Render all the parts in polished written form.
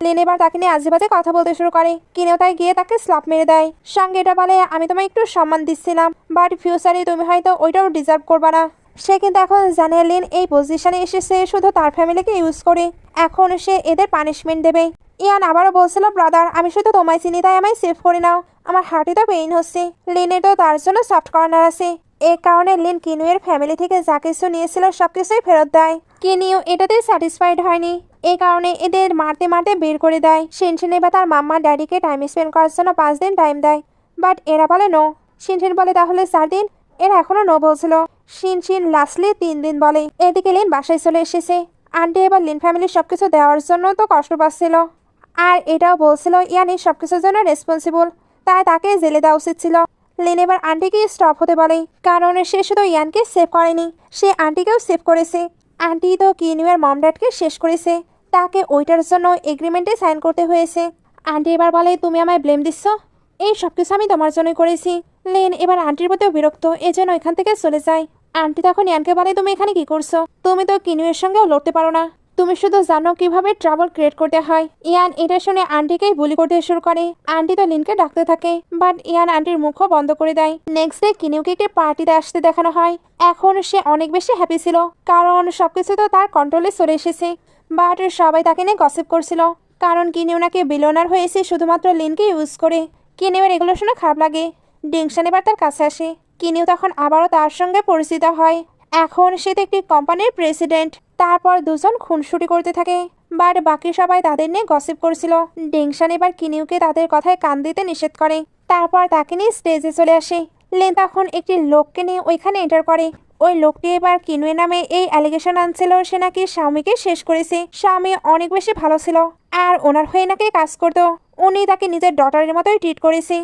Lin এবার তাকে নিয়ে আজেবাজে কথা বলতে শুরু করে। কিনেও তাই গিয়ে তাকে স্ল্যাপ মেরে দেয়। সঙ্গে এটা বলে, আমি তোমায় একটু সম্মান দিচ্ছিলাম, বাট ফিউচারে তুমি হয়তো ওইটাও ডিজার্ভ করবা না। সে কিন্তু এখন জানে লিন এই পজিশনে এসেছে শুধু তার ফ্যামিলিকে ইউজ করে। এখন সে এদের পানিশমেন্ট দেবে। ইয়ান আবারও বলছিল, ব্রাদার আমি শুধু তোমায় চিনি তাই আমায় সেভ করে নাও, আমার হার্টে তো পেইন হচ্ছে। লিনের তো তার জন্য সফট কর্নার আছে। এই কারণে লিন কিনুয়ের ফ্যামিলি থেকে যা কিছু নিয়েছিল সবকিছুই ফেরত দেয়। কিনিউ এটাতে স্যাটিসফাইড হয়নি। এই কারণে এদের মারতে মারতে বের করে দেয়। শিনশিন এবার তার মাম্মা ড্যাডিকে টাইম স্পেন্ড করার জন্য 5 দিন টাইম দেয়, বাট এরা বলে নো। শিনশিন বলে তাহলে 4 দিন, এরা এখনো নো বলছিল। শিনশিন লাস্টলি 3 দিন বলে। এদিকে লিন বাসায় চলে এসেছে। আন্টি এবার লিন ফ্যামিলির সবকিছু দেওয়ার জন্য তো কষ্ট পাচ্ছিল, আর এটাও বলছিল ইয়ানি সবকিছুর জন্য রেসপন্সিবল, তাই তাকে জেলে দেওয়া উচিত ছিল। লিন এবার আন্টিকে স্টপ হতে বলে, কারণ সে শুধু ইয়ানকে সেভ করেনি, সে আন্টিকেও সেভ করেছে। আন্টি তো কিনুয়ের মম ড্যাডকে শেষ করেছে, তাকে ওইটার জন্য এগ্রিমেন্টে সাইন করতে হয়েছে। আন্টি এবার বলে, তুমি আমায় ব্লেম দিচ্ছ, এই সব কিছু আমি তোমার জন্যই করেছি। লিন এবার আন্টির প্রতিও বিরক্ত, এজন্য এখান থেকে চলে যায়। আন্টি তখন ইয়ানকে বলে, তুমি এখানে কি করছো? তুমি তো কিনুয়ের সঙ্গেও লড়তে পারো না, তুমি শুধু জানো কিভাবে ট্রাবল ক্রিয়েট করতে হয়। ইয়ান এটা শুনে আন্টিকেই বুলি করতে শুরু করে। আন্টি তো লিনকে ডাকতে থাকে, বাট ইয়ান আন্টির মুখও বন্ধ করে দেয়। নেক্সট ডে কিনিউকে একটি পার্টিতে আসতে দেখানো হয়। এখন সে অনেক বেশি হ্যাপি ছিল, কারণ সবকিছু তো তার কন্ট্রোলে চলে এসেছে। বাট সবাই তাকে নিয়ে গসিপ করছিল, কারণ কিনিউ নাকি বিলিয়নার হয়েছে শুধুমাত্র লিনকে ইউজ করে। কিনিউয়ের এগুলো শুনে খারাপ লাগে। ডিংশন এবার তার কাছে আসে। কিনিউ তখন আবারও তার সঙ্গে পরিচিত হয়। এখন সে তো একটি কোম্পানির প্রেসিডেন্ট। তারপর দুজন খুনসুটি করতে থাকে, বাট বাকি সবাই তাদের নিয়ে গসিপ করছিল। ডিংশন এবার কিনিউকে তাদের কথায় কান দিতে নিষেধ করে। তারপর তাকে নিয়ে স্টেজে চলে আসে। লিন তখন একটি লোককে নিয়ে ওইখানে এন্টার করে। ওই লোকটি এবার কিনুয়ে নামে এই অ্যালিগেশন আনছিল সে নাকি স্বামীকে শেষ করেছে। স্বামী অনেক বেশি ভালো ছিল, আর ওনার হয়ে নাকি কাজ করতো। উনি তাকে নিজের ডটারের মতোই ট্রিট করেছে,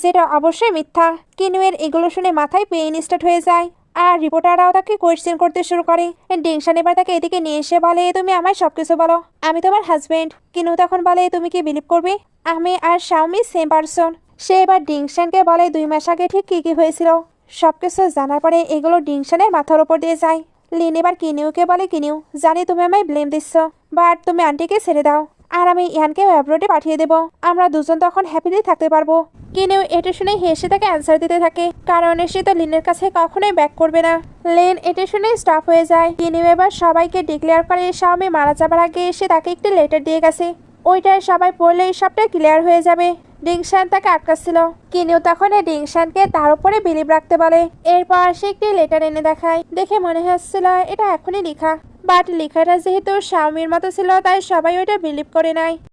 যেটা অবশ্যই মিথ্যা। কিনুয়ের এগুলো শুনে মাথায় পেইন স্টার্ট হয়ে যায়, আর রিপোর্টাররাও তাকে কোয়েশ্চেন করতে শুরু করে। ডিংশন এবার তাকে এদিকে নিয়ে এসে বলে, তুমি আমায় সবকিছু বলো, আমি তোমার হাজবেন্ড। কিনু তখন বলে, তুমি কি বিলিভ করবে আমি আর শাওমি সেম পারসন? সে এবার ডিংশনকে বলে 2 মাস আগে ঠিক কি কি হয়েছিল। সবকিছু জানার পরে এগুলো ডিংশনের মাথার উপর দিয়ে যায়। লিন এবার কিনিউকে বলে, কিনিউ জানি তুমি আমায় ব্লেম দিচ্ছ, বাট তুমি আন্টিকে ছেড়ে দাও, আর আমি ইয়ানকে অ্যাব্রোডে পাঠিয়ে দেবো, আমরা দুজন তখন হ্যাপিলি থাকতে পারবো। কিনিউ এটা শুনে হেসে তাকে অ্যান্সার দিতে থাকে, কারণ সে তো লিনের কাছে কখনোই ব্যাক করবে না। লিন এটা শুনে স্টপ হয়ে যায়। কিনিউ এবার সবাইকে ডিক্লেয়ার করে শাওমি মারা যাবার আগে এসে তাকে একটি লেটার দিয়ে গেছে, ওইটাই সবাই পড়লে সবটাই ক্লিয়ার হয়ে যাবে। ডিংশন তাকে আটকাচ্ছিল। কিনিউ তখন ডিংশনকে তার উপরে বিলিভ রাখতে বলে। এরপর সে একটি লেটার এনে দেখায়, দেখে মনে হচ্ছিল এটা এখনই লেখা, বাট লেখাটা যেহেতু শাওমির মতো ছিল তাই সবাই ওইটা বিলিভ করে নেয়।